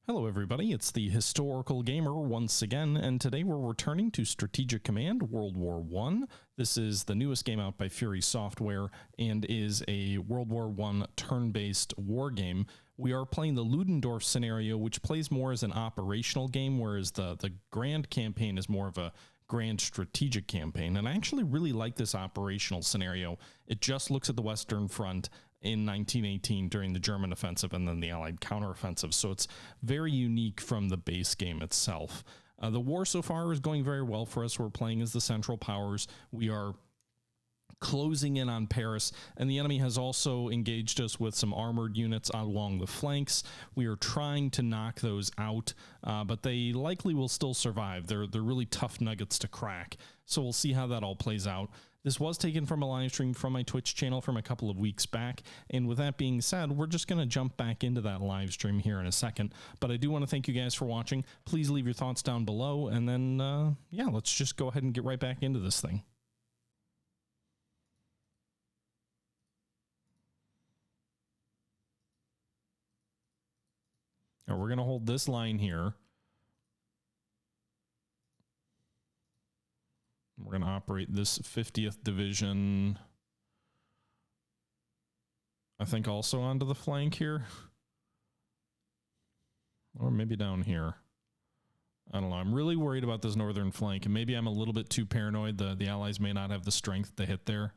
Hello everybody, it's the Historical Gamer once again, and today we're returning to Strategic Command World War I. This is the newest game out by Fury Software and is a World War I turn-based war game. We are playing the Ludendorff scenario, which plays more as an operational game, whereas the Grand campaign is more of a grand strategic campaign. And I actually really like this operational scenario. It just looks at the Western Front in 1918 during the German offensive and then the Allied counteroffensive. So it's very unique from the base game itself. The war so far is going very well for us. We're playing as the Central Powers. We are closing in on Paris, and the enemy has also engaged us with some armored units along the flanks. We are trying to knock those out, but they likely will still survive. They're really tough nuggets to crack, so we'll see how that all plays out. This was taken from a live stream from my Twitch channel from a couple of weeks back, and with that being said, we're just going to jump back into that live stream here in a second. But I do want to thank you guys for watching. Please leave your thoughts down below, and then, yeah, let's just go ahead and get right back into this thing. Now we're going to hold this line here. We're going to operate this 50th Division, I think, also onto the flank here. Or maybe down here. I don't know. I'm really worried about this northern flank, and maybe I'm a little bit too paranoid. The Allies may not have the strength to hit there.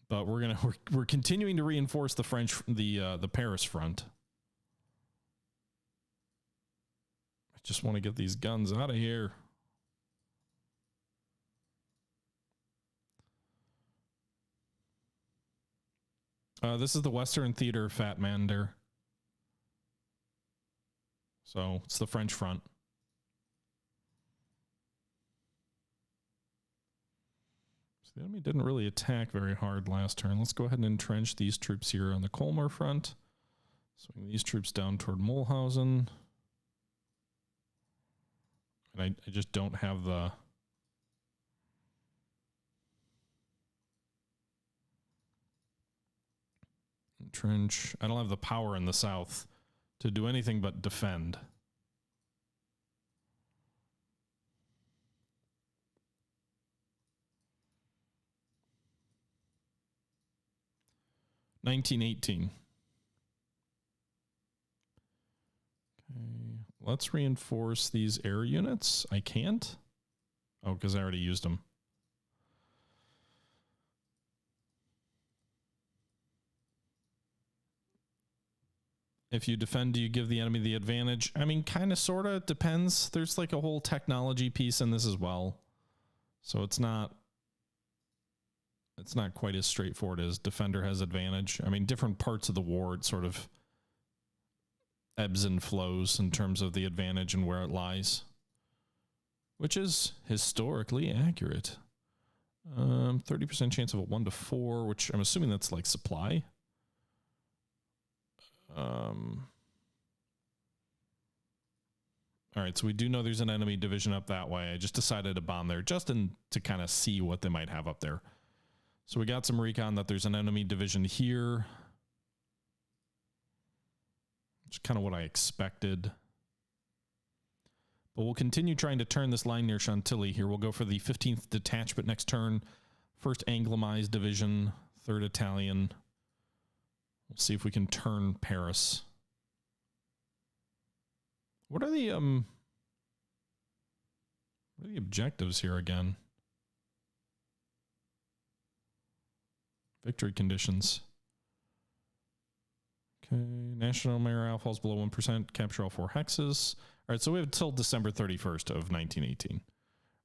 But we're continuing to reinforce the Paris front. I just want to get these guns out of here. This is the Western Theater Fatmander. So it's the French front. The enemy didn't really attack very hard last turn. Let's go ahead and entrench these troops here on the Colmar front. Swing these troops down toward Mulhausen. And I just don't have the... Entrench. I don't have the power in the south to do anything but defend. $1918. Okay, let's reinforce these air units. I can't. Oh, because I already used them. If you defend, do you give the enemy the advantage? I mean, kind of, sort of, depends. There's like a whole technology piece in this as well. So it's not quite as straightforward as defender has advantage. I mean, different parts of the war, it sort of ebbs and flows in terms of the advantage and where it lies, which is historically accurate. 30% chance of a 1 to 4, which I'm assuming that's like supply. All right, so we do know there's an enemy division up that way. I just decided to bomb there just to kind of see what they might have up there. So we got some recon that there's an enemy division here. Which is kind of what I expected. But we'll continue trying to turn this line near Chantilly here. We'll go for the 15th Detachment next turn. 1st Anglemise Division, 3rd Italian. We'll see if we can turn Paris. What are the objectives here again? Victory conditions. Okay, national morale falls below 1%. Capture all 4 hexes. All right, so we have until December 31st of 1918. All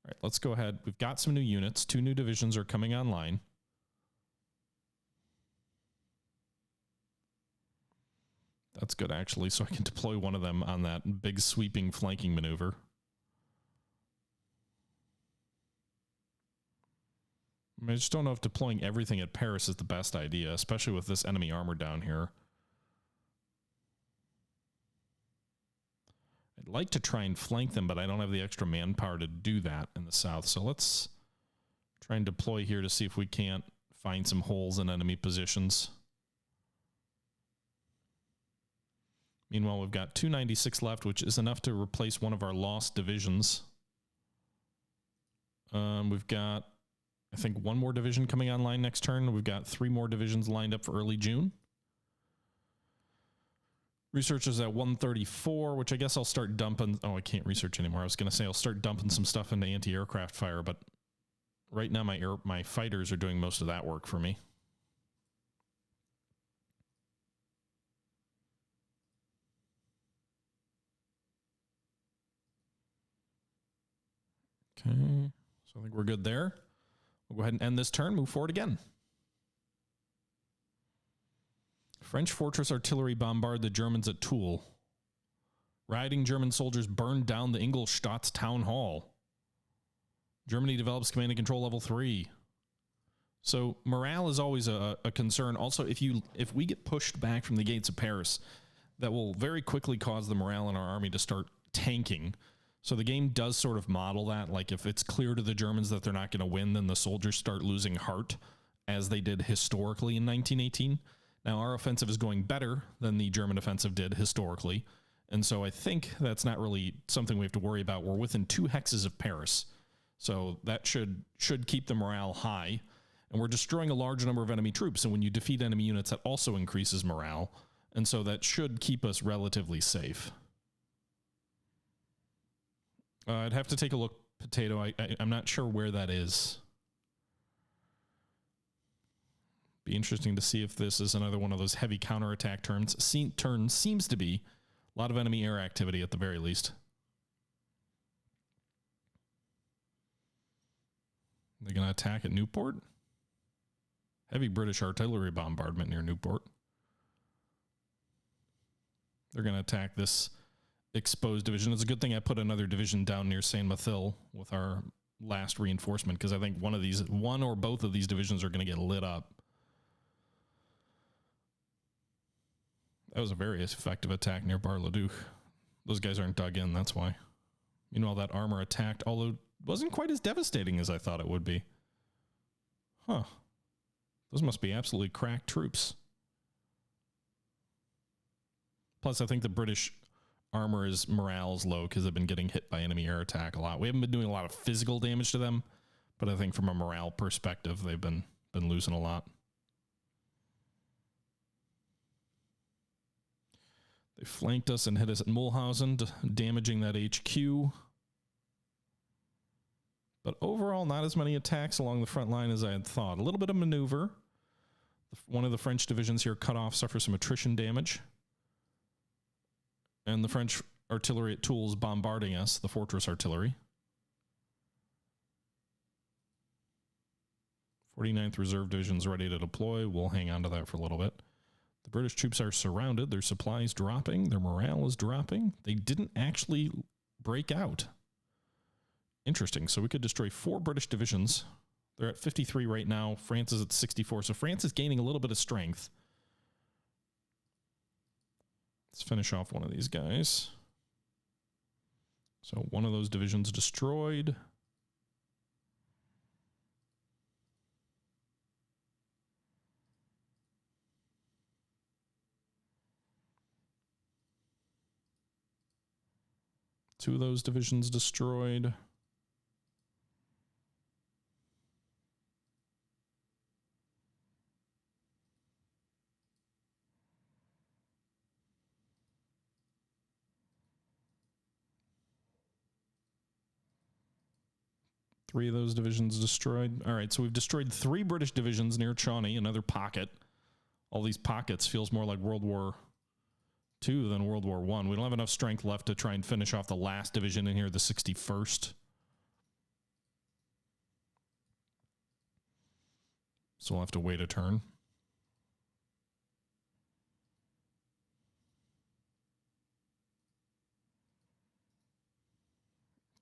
right, let's go ahead. We've got some new units. 2 new divisions are coming online. That's good, actually, so I can deploy one of them on that big sweeping flanking maneuver. I just don't know if deploying everything at Paris is the best idea, especially with this enemy armor down here. I'd like to try and flank them, but I don't have the extra manpower to do that in the south. So let's try and deploy here to see if we can't find some holes in enemy positions. Meanwhile, we've got 296 left, which is enough to replace one of our lost divisions. We've got, I think, one more division coming online next turn. We've got 3 more divisions lined up for early June. Research is at 134, which I guess I'll start dumping. Oh, I can't research anymore. I was going to say I'll start dumping some stuff into anti-aircraft fire, but right now my fighters are doing most of that work for me. Okay, so I think we're good there. We'll go ahead and end this turn, move forward again. French fortress artillery bombard the Germans at Toul. Rioting German soldiers burned down the Ingolstadt's town hall. Germany develops command and control level 3. So morale is always a concern. Also, if we get pushed back from the gates of Paris, that will very quickly cause the morale in our army to start tanking. So the game does sort of model that. Like if it's clear to the Germans that they're not going to win, then the soldiers start losing heart, as they did historically in 1918. Now our offensive is going better than the German offensive did historically. And so I think that's not really something we have to worry about. We're within 2 hexes of Paris. So that should keep the morale high. And we're destroying a large number of enemy troops. And when you defeat enemy units, that also increases morale. And so that should keep us relatively safe. I'd have to take a look, Potato. I'm not sure where that is. Be interesting to see if this is another one of those heavy counterattack turns. Seems to be a lot of enemy air activity at the very least. They're going to attack at Newport. Heavy British artillery bombardment near Newport. They're going to attack this exposed division. It's a good thing I put another division down near Saint-Mathil with our last reinforcement, because I think one or both of these divisions are going to get lit up. That was a very effective attack near Bar-le-Duc. Those guys aren't dug in, that's why. Meanwhile, that armor attacked, although wasn't quite as devastating as I thought it would be. Huh. Those must be absolutely cracked troops. Plus, I think the British morale is low because they've been getting hit by enemy air attack a lot. We haven't been doing a lot of physical damage to them, but I think from a morale perspective, they've been losing a lot. They flanked us and hit us at Mulhausen, damaging that HQ. But overall, not as many attacks along the front line as I had thought. A little bit of maneuver. One of the French divisions here cut off, suffers some attrition damage. And the French artillery at Toul is bombarding us, the fortress artillery. 49th Reserve Division's ready to deploy. We'll hang on to that for a little bit. The British troops are surrounded. Their supplies dropping. Their morale is dropping. They didn't actually break out. Interesting. So we could destroy 4 British divisions. They're at 53 right now. France is at 64. So France is gaining a little bit of strength. Let's finish off one of these guys. So one of those divisions destroyed. Two of those divisions destroyed. Three of those divisions destroyed. All right, so we've destroyed 3 British divisions near Chauny, another pocket. All these pockets feels more like World War II than World War I. We don't have enough strength left to try and finish off the last division in here, the 61st. So we'll have to wait a turn.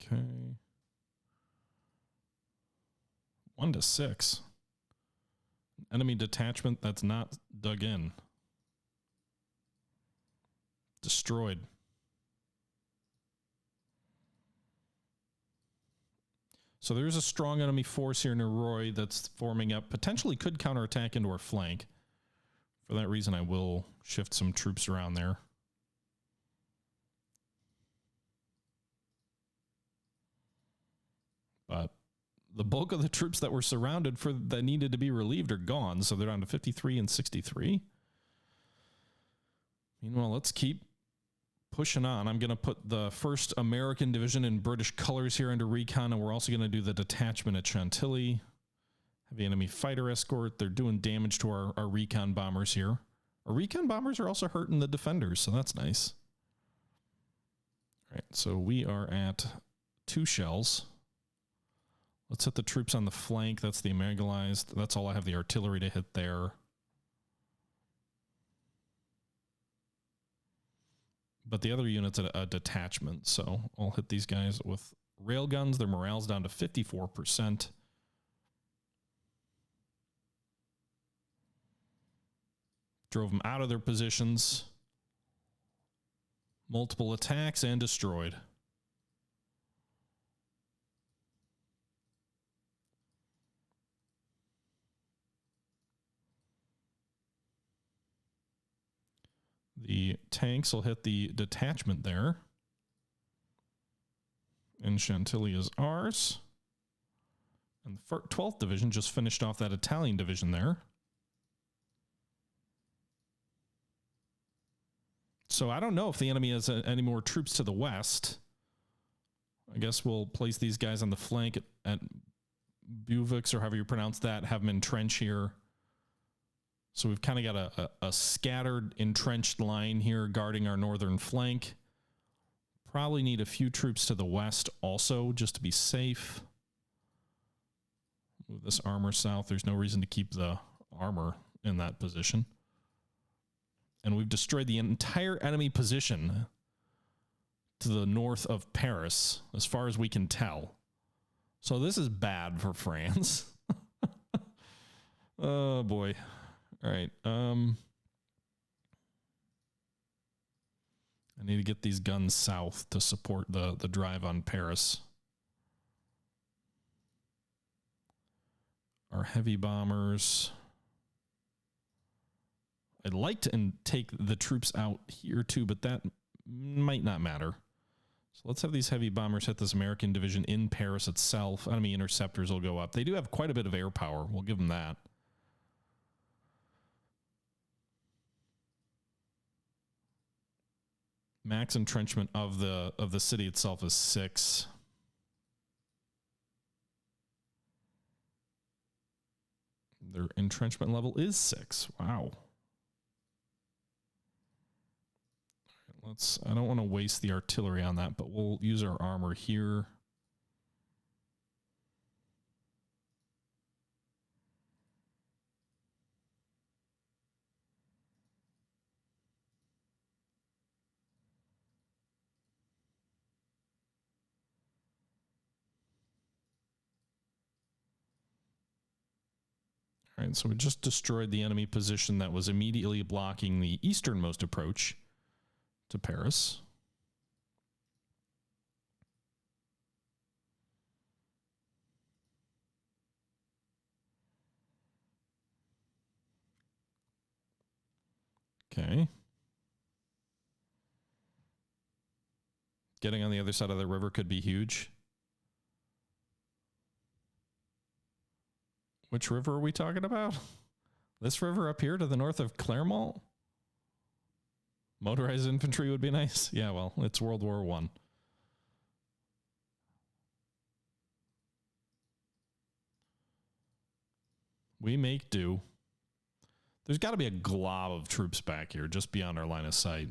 Okay. 1 to 6. Enemy detachment that's not dug in. Destroyed. So there's a strong enemy force here near Roy that's forming up. Potentially could counterattack into our flank. For that reason, I will shift some troops around there. But the bulk of the troops that were surrounded for that needed to be relieved are gone, so they're down to 53 and 63. Meanwhile, let's keep pushing on. I'm going to put the 1st American Division in British colors here under recon, and we're also going to do the detachment at Chantilly. Heavy enemy fighter escort. They're doing damage to our recon bombers here. Our recon bombers are also hurting the defenders, so that's nice. All right, so we are at 2 shells. Let's hit the troops on the flank. That's the Amygdalized. That's all I have the artillery to hit there. But the other unit's a detachment, so I'll hit these guys with railguns. Their morale's down to 54%. Drove them out of their positions. Multiple attacks and destroyed. The tanks will hit the detachment there. And Chantilly is ours. And the 12th Division just finished off that Italian division there. So I don't know if the enemy has any more troops to the west. I guess we'll place these guys on the flank at Buvix, or however you pronounce that, have them entrench here. So we've kind of got a scattered, entrenched line here guarding our northern flank. Probably need a few troops to the west also, just to be safe. Move this armor south. There's no reason to keep the armor in that position. And we've destroyed the entire enemy position to the north of Paris, as far as we can tell. So this is bad for France. Oh, boy. All right. I need to get these guns south to support the drive on Paris. Our heavy bombers. I'd like to take the troops out here too, but that might not matter. So let's have these heavy bombers hit this American division in Paris itself. Enemy interceptors will go up. They do have quite a bit of air power. We'll give them that. Max entrenchment of the city itself is 6. Their entrenchment level is 6. Wow. I don't want to waste the artillery on that, but we'll use our armor here. All right, so we just destroyed the enemy position that was immediately blocking the easternmost approach to Paris. Okay. Getting on the other side of the river could be huge. Which river are we talking about? This river up here to the north of Clermont? Motorized infantry would be nice. Yeah, well, it's World War I. We make do. There's got to be a glob of troops back here just beyond our line of sight.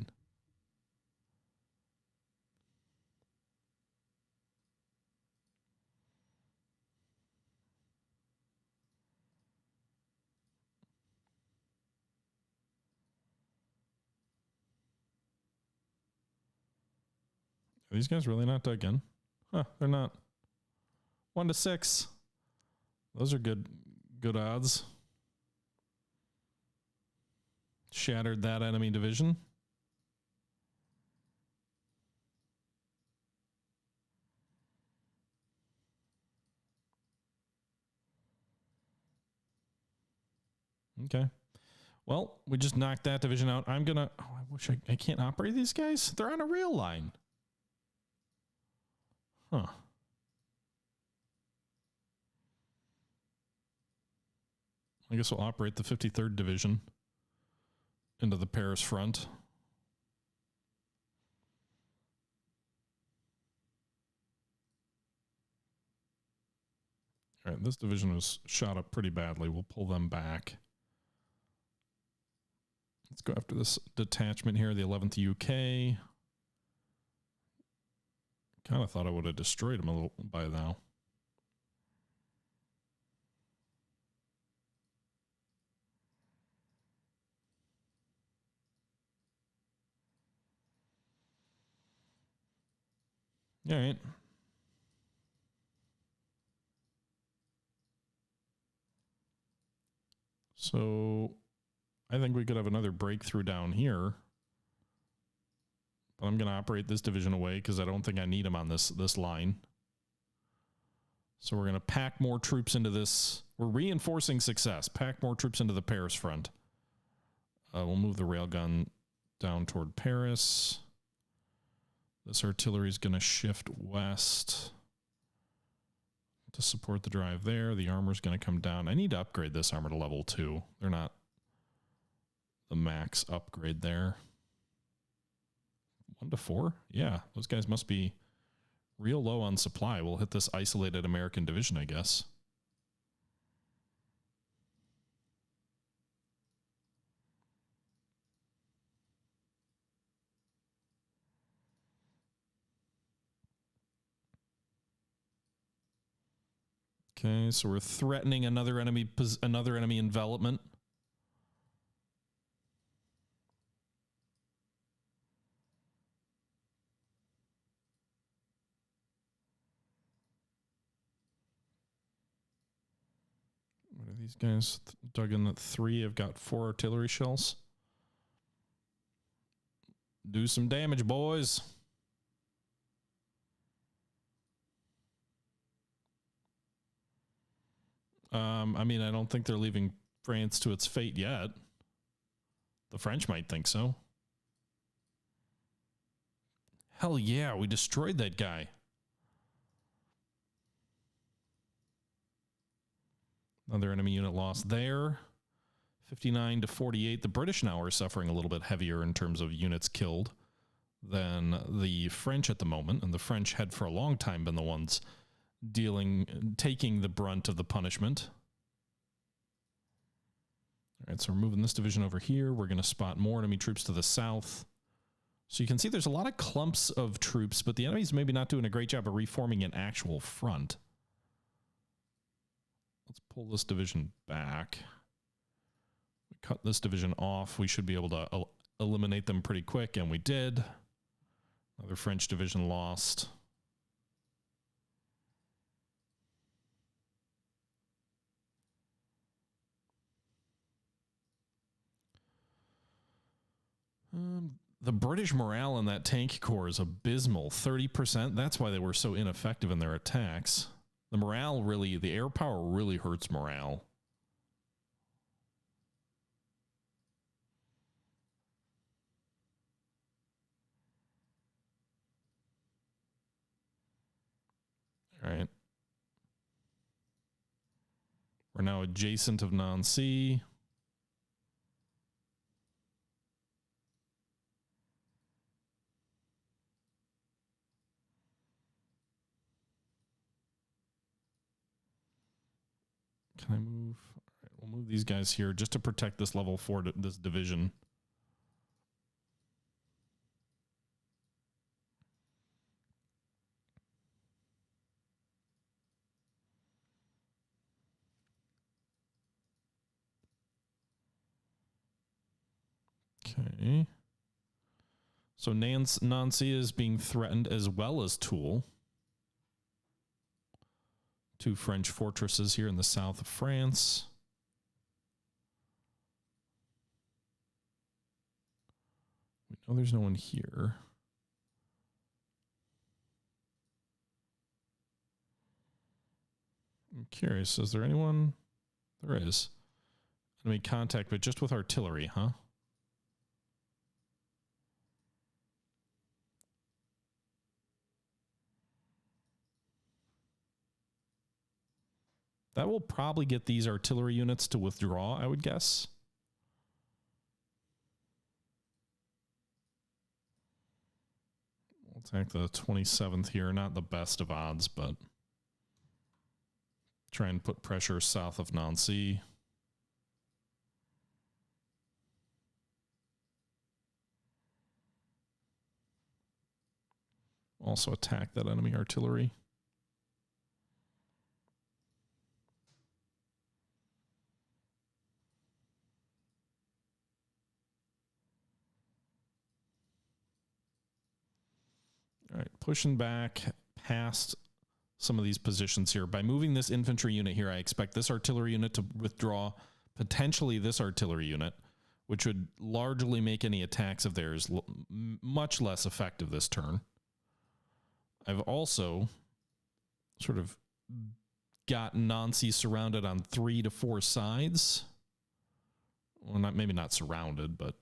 Are these guys really not dug in? Huh, they're not. 1 to 6. Those are good odds. Shattered that enemy division. Okay. Well, we just knocked that division out. I'm gonna... Oh, I wish I can't operate these guys. They're on a rail line. Huh. I guess we'll operate the 53rd Division into the Paris front. All right, this division was shot up pretty badly. We'll pull them back. Let's go after this detachment here, the 11th UK. Kind of thought I would have destroyed them a little by now. All right. So I think we could have another breakthrough down here. But I'm going to operate this division away because I don't think I need them on this line. So we're going to pack more troops into this. We're reinforcing success. Pack more troops into the Paris front. We'll move the railgun down toward Paris. This artillery is going to shift west to support the drive there. The armor is going to come down. I need to upgrade this armor to level 2. They're not the max upgrade there. 1 to 4? Yeah, those guys must be real low on supply. We'll hit this isolated American division, I guess. Okay, so we're threatening another enemy envelopment. What are these guys? Dug in at 3. I've got 4 artillery shells. Do some damage, boys. I mean, I don't think they're leaving France to its fate yet. The French might think so. Hell yeah, we destroyed that guy. Another enemy unit lost there. 59 to 48. The British now are suffering a little bit heavier in terms of units killed than the French at the moment. And the French had for a long time been the ones taking the brunt of the punishment. All right, so we're moving this division over here. We're going to spot more enemy troops to the south. So you can see there's a lot of clumps of troops, but the enemy's maybe not doing a great job of reforming an actual front. Let's pull this division back. We cut this division off. We should be able to eliminate them pretty quick, and we did. Another French division lost. The British morale in that tank corps is abysmal. 30%. That's why they were so ineffective in their attacks. The morale really, the air power really hurts morale. All right. We're now adjacent of Nancy. Can I move? All right, we'll move these guys here just to protect this level 4, this division. Okay. So Nancy is being threatened as well as Toul. 2 French fortresses here in the south of France. We know there's no one here. I'm curious, is there anyone? There is. Enemy contact, but just with artillery, huh? That will probably get these artillery units to withdraw, I would guess. We'll take the 27th here. Not the best of odds, but try and put pressure south of Nancy. Also attack that enemy artillery. All right, pushing back past some of these positions here. By moving this infantry unit here, I expect this artillery unit to withdraw, potentially this artillery unit, which would largely make any attacks of theirs much less effective this turn. I've also sort of got Nancy surrounded on 3 to 4 sides. Well, maybe not surrounded, but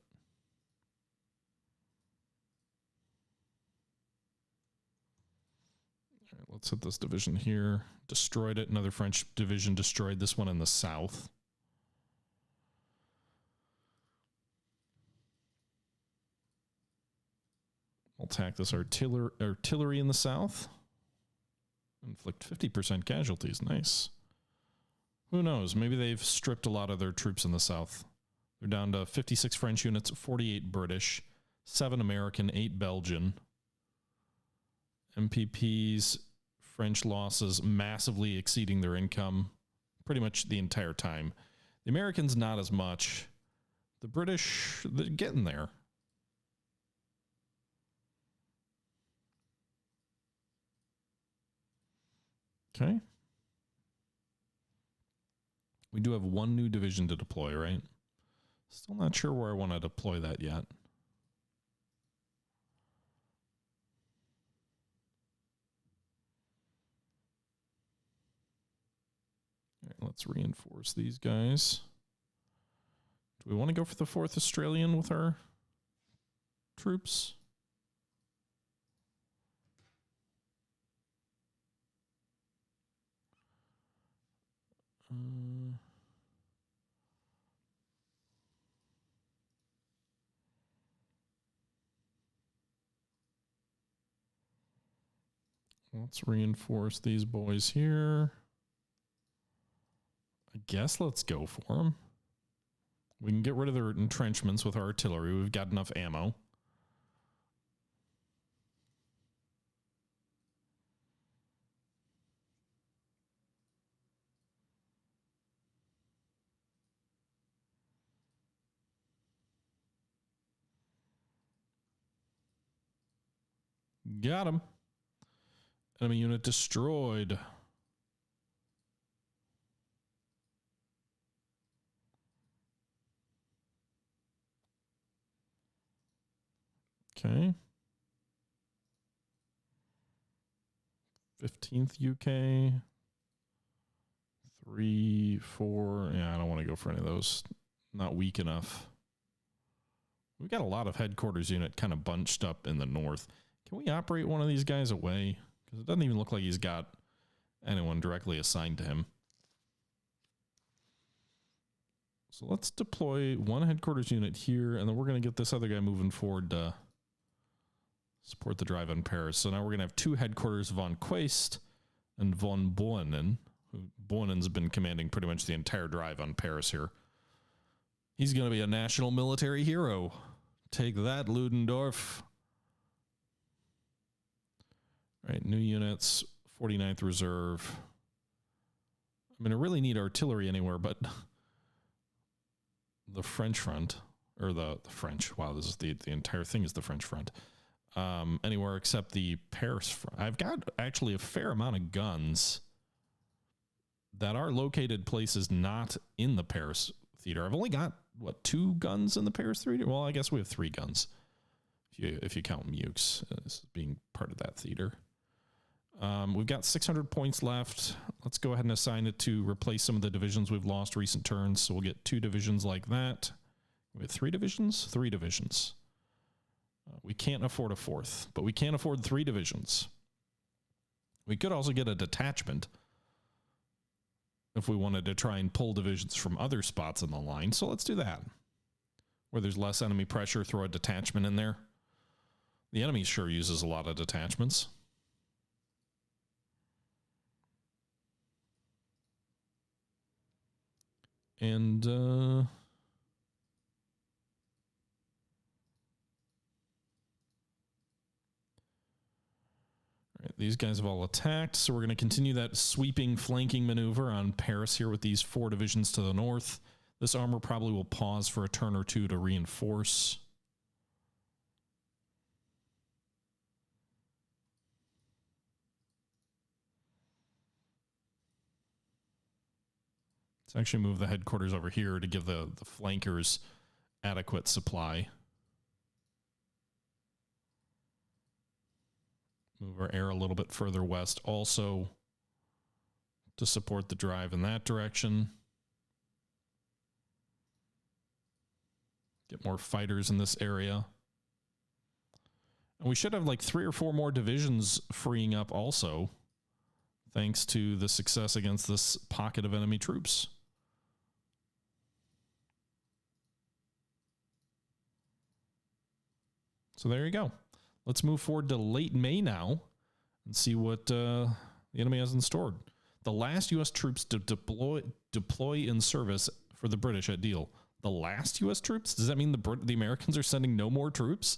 all right, let's hit this division here. Destroyed it. Another French division destroyed this one in the south. I'll attack this artillery in the south. Inflict 50% casualties. Nice. Who knows? Maybe they've stripped a lot of their troops in the south. They're down to 56 French units, 48 British, 7 American, 8 Belgian. MPPs, French losses massively exceeding their income pretty much the entire time. The Americans, not as much. The British, they're getting there. Okay. We do have 1 new division to deploy, right? Still not sure where I want to deploy that yet. All right, let's reinforce these guys. Do we want to go for the 4th Australian with our troops? Let's reinforce these boys here. I guess let's go for them. We can get rid of their entrenchments with our artillery. We've got enough ammo. Got him. Enemy unit destroyed. Okay. 15th UK. 3, 4. Yeah, I don't want to go for any of those. Not weak enough. We've got a lot of headquarters unit kind of bunched up in the north. Can we operate one of these guys away? Because it doesn't even look like he's got anyone directly assigned to him. So let's deploy 1 headquarters unit here, and then we're going to get this other guy moving forward to support the drive on Paris. So now we're going to have 2 headquarters, von Quest and von Bohnen. Bohnen's been commanding pretty much the entire drive on Paris here. He's going to be a national military hero. Take that, Ludendorff. All right, new units, 49th Reserve. I mean, I really need artillery anywhere but the French front, or the French. Wow, this is the entire thing is the French front. Anywhere except the Paris front. I've got actually a fair amount of guns that are located places not in the Paris theater. I've only got, what, 2 guns in the Paris theater? Well, I guess we have 3 guns, if you count Mukes as being part of that theater. We've got 600 points left. Let's go ahead and assign it to replace some of the divisions we've lost recent turns. So we'll get 2 divisions like that. We have 3 divisions? 3 divisions. We can't afford a 4th, but we can't afford 3 divisions. We could also get a detachment if we wanted to try and pull divisions from other spots in the line. So let's do that. Where there's less enemy pressure, throw a detachment in there. The enemy sure uses a lot of detachments. And all right, these guys have all attacked, so we're going to continue that sweeping flanking maneuver on Paris here with these 4 divisions to the north. This armor probably will pause for a turn or 2 to reinforce. Let's actually move the headquarters over here to give the flankers adequate supply. Move our air a little bit further west also to support the drive in that direction. Get more fighters in this area. And we should have like 3 or 4 more divisions freeing up also, thanks to the success against this pocket of enemy troops. So there you go. Let's move forward to late May now and see what the enemy has in store. The last U.S. troops to deploy in service for the British at Deal. The last U.S. troops? Does that mean the Americans are sending no more troops?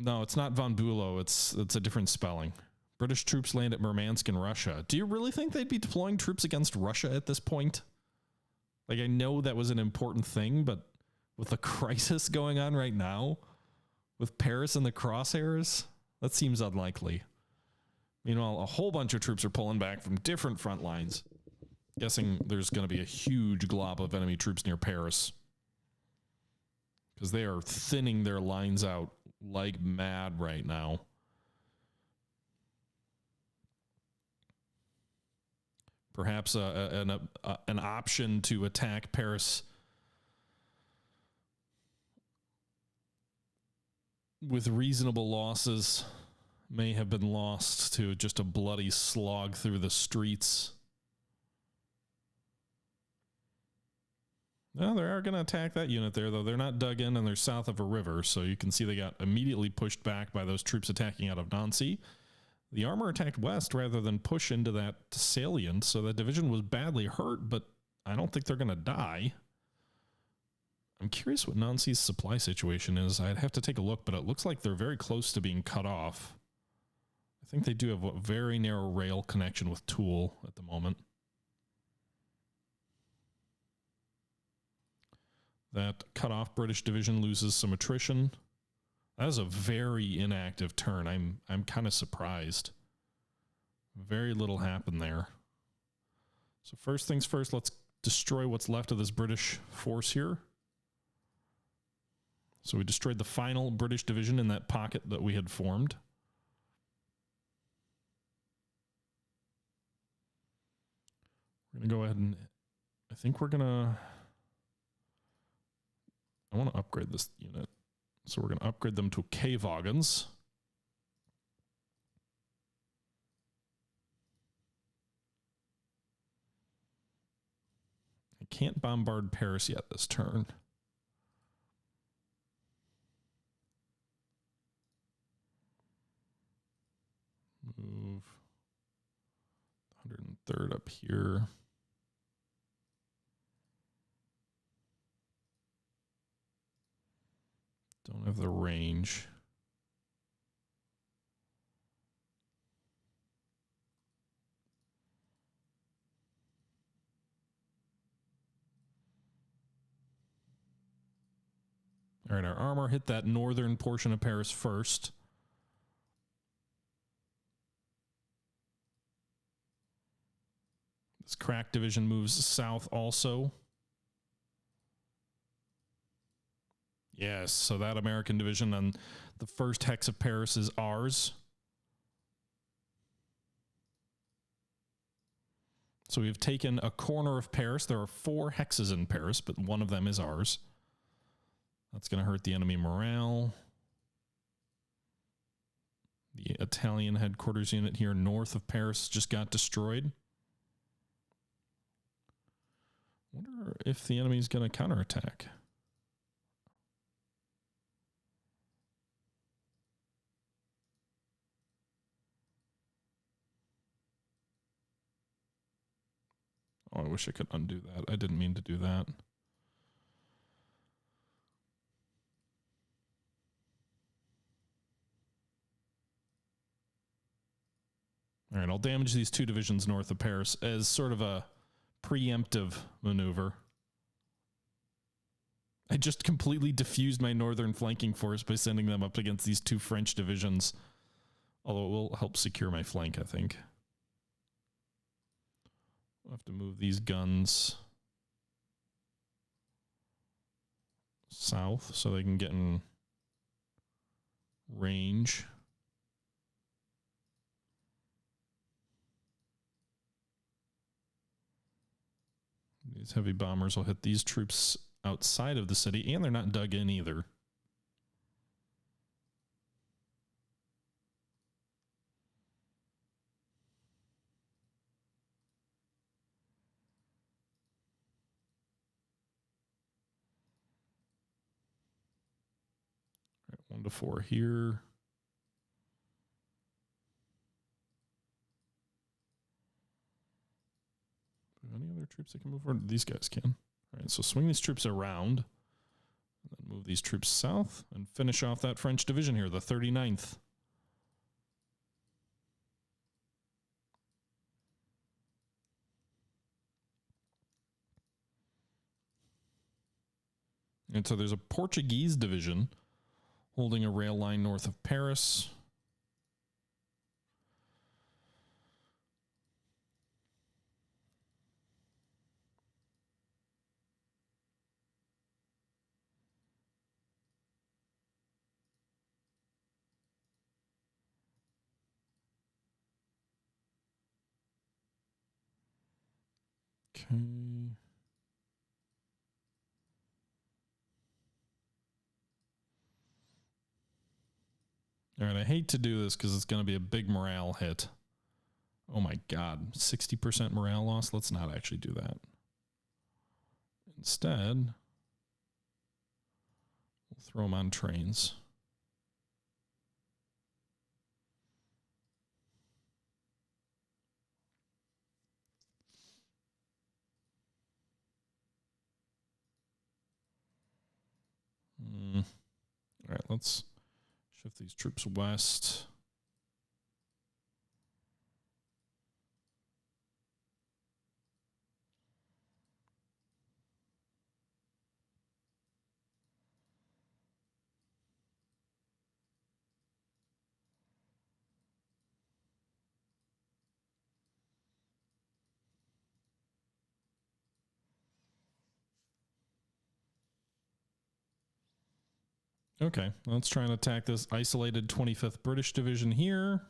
No, it's not von Bülow. It's a different spelling. British troops land at Murmansk in Russia. Do you really think they'd be deploying troops against Russia at this point? Like, I know that was an important thing, but with the crisis going on right now, with Paris in the crosshairs, that seems unlikely. Meanwhile, a whole bunch of troops are pulling back from different front lines. Guessing there's going to be a huge glob of enemy troops near Paris, because they are thinning their lines out like mad right now. Perhaps an option to attack Paris with reasonable losses may have been lost to just a bloody slog through the streets. No, they are going to attack that unit there, though. They're not dug in and they're south of a river, so you can see they got immediately pushed back by those troops attacking out of Nancy. The armor attacked west rather than push into that salient, so that division was badly hurt, but I don't think they're going to die. I'm curious what Nancy's supply situation is. I'd have to take a look, but it looks like they're very close to being cut off. I think they do have a very narrow rail connection with Toul at the moment. That cut off British division loses some attrition. That is a very inactive turn. I'm kind of surprised. Very little happened there. So first things first, let's destroy what's left of this British force here. So we destroyed the final British division in that pocket that we had formed. We're going to go ahead and I think we're going to... I want to upgrade this unit. So we're going to upgrade them to K-Wagons. I can't bombard Paris yet this turn. Move 103rd up here. Don't have the range. All right, our armor hit that northern portion of Paris first. This crack division moves south also. Yes, so that American division on The first hex of Paris is ours. So we've taken a corner of Paris. There are 4 hexes in Paris, but one of them is ours. That's going to hurt the enemy morale. The Italian headquarters unit here north of Paris just got destroyed. Wonder if the enemy's going to counterattack. Oh, I wish I could undo that. I didn't mean to do that. All right, I'll damage these 2 divisions north of Paris as sort of a preemptive maneuver. I just completely diffused my northern flanking force by sending them up against these 2 French divisions. Although it will help secure my flank, I think. I'll have to move these guns south so they can get in range. These heavy bombers will hit these troops outside of the city, and they're not dug in either. All right, 1 to 4 here. Any other troops that can move forward? These guys can. All right, so swing these troops around, and then move these troops south, and finish off that French division here, the 39th. And so there's a Portuguese division holding a rail line north of Paris. Okay. All right, I hate to do this because it's going to be a big morale hit. Oh my God, 60% morale loss? Let's not actually do that. Instead, we'll throw them on trains. All right, let's shift these troops west. Okay, let's try and attack this isolated 25th British Division here.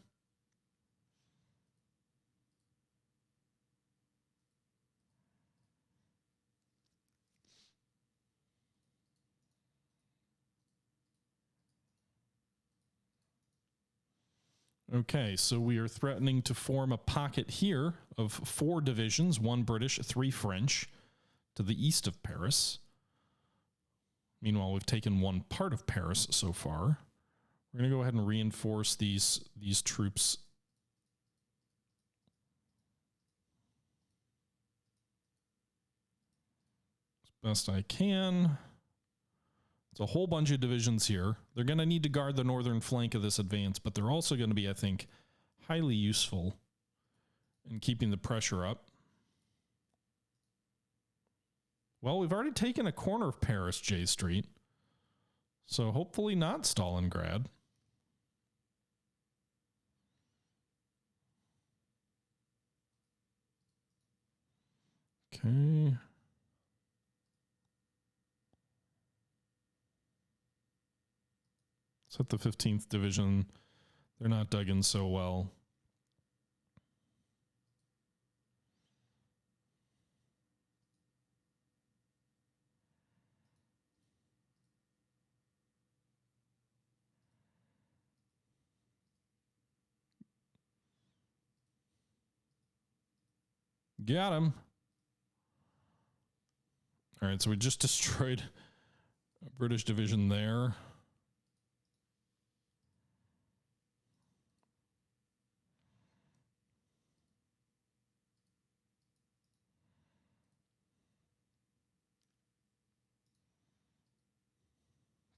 Okay, so we are threatening to form a pocket here of 4 divisions, 1 British, 3 French, to the east of Paris. Meanwhile, we've taken 1 part of Paris so far. We're going to go ahead and reinforce these troops as best I can. It's a whole bunch of divisions here. They're going to need to guard the northern flank of this advance, but they're also going to be, I think, highly useful in keeping the pressure up. Well, we've already taken a corner of Paris, J Street. So hopefully not Stalingrad. Okay. Set the 15th Division. They're not dug in so well. Got him. All right, so we just destroyed a British division there.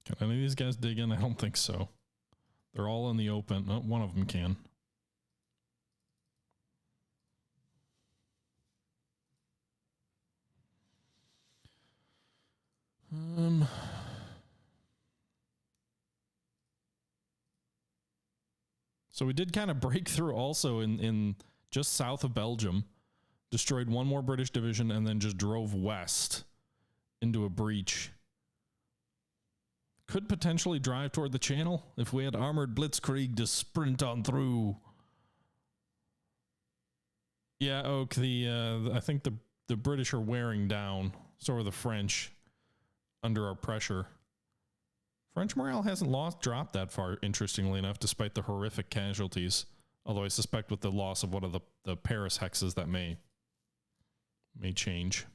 Can any of these guys dig in? I don't think so. They're all in the open. Oh, one of them can. So we did kind of break through also in just south of Belgium, destroyed one more British division, and then just drove west into a breach. Could potentially drive toward the channel if we had armored blitzkrieg to sprint on through. Yeah, Oak, I think the British are wearing down. So are the French under our pressure. French morale hasn't dropped that far, interestingly enough, despite the horrific casualties. Although I suspect with the loss of one of the Paris hexes that may change.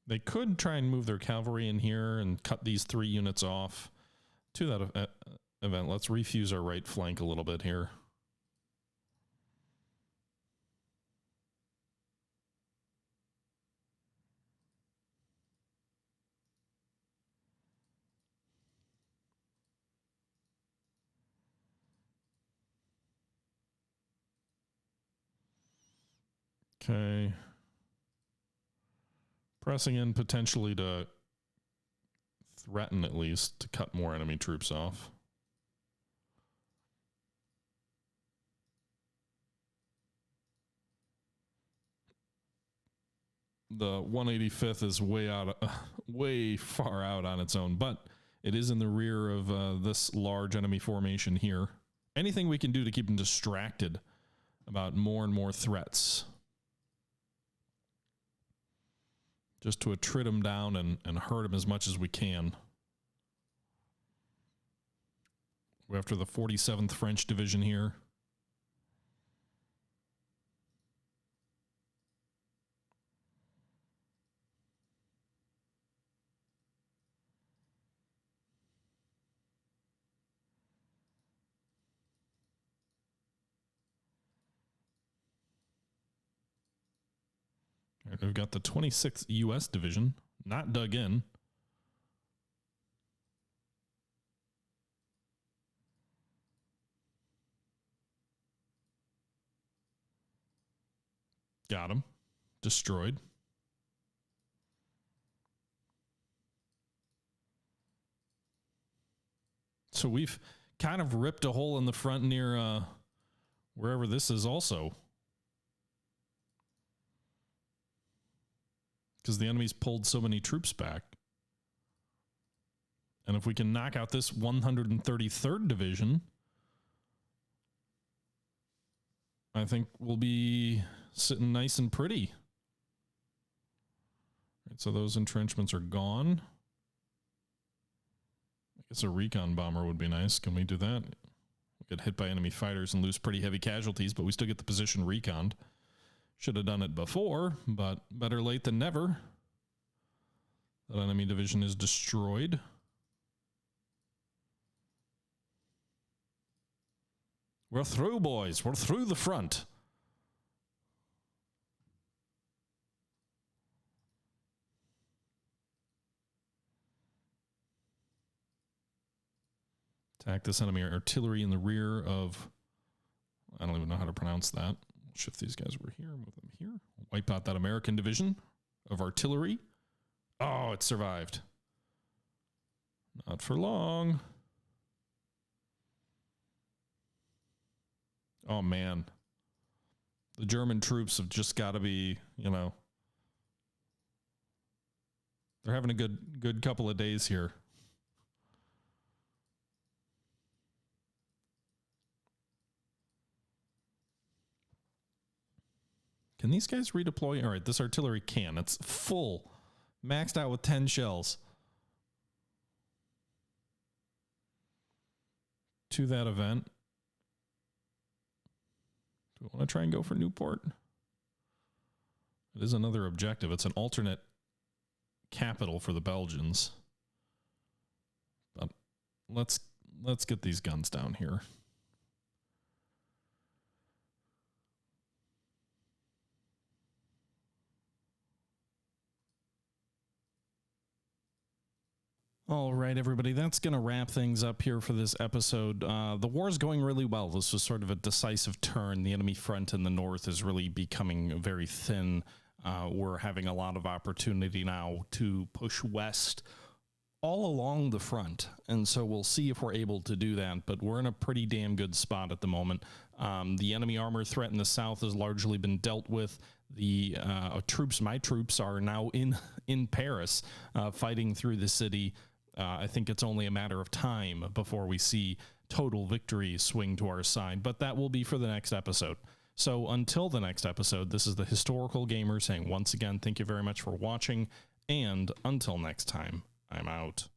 They could try and move their cavalry in here and cut these 3 units off to that event. Let's refuse our right flank a little bit here. Okay. Pressing in potentially to threaten at least to cut more enemy troops off. The 185th is way far out on its own, but it is in the rear of this large enemy formation here. Anything we can do to keep them distracted about more and more threats. Just to attrit them down and hurt them as much as we can. We're after the 47th French Division here. All right, we've got the 26th U.S. Division, not dug in. Got him. Destroyed. So we've kind of ripped a hole in the front near wherever this is also. Because the enemy's pulled so many troops back. And if we can knock out this 133rd Division, I think we'll be sitting nice and pretty. Right, so those entrenchments are gone. I guess a recon bomber would be nice. Can we do that? We get hit by enemy fighters and lose pretty heavy casualties, but we still get the position reconned. Should have done it before, but better late than never. That enemy division is destroyed. We're through, boys. We're through the front. Attack this enemy artillery in the rear of... I don't even know how to pronounce that. Shift these guys over here, move them here. Wipe out that American division of artillery. Oh, it survived. Not for long. Oh, man. The German troops have just got to be, you know, They're having a good couple of days here. Can these guys redeploy? All right, this artillery can. It's full. Maxed out with 10 shells. To that event. Do we want to try and go for Newport? It is another objective. It's an alternate capital for the Belgians. But let's get these guns down here. All right, everybody, that's going to wrap things up here for this episode. The war is going really well. This was sort of a decisive turn. The enemy front in the north is really becoming very thin. We're having a lot of opportunity now to push west all along the front. And so we'll see if we're able to do that. But we're in a pretty damn good spot at the moment. The enemy armor threat in the south has largely been dealt with. The my troops are now in Paris, fighting through the city. I think it's only a matter of time before we see total victory swing to our side, but that will be for the next episode. So until the next episode, this is the Historical Gamer saying once again, thank you very much for watching, and until next time, I'm out.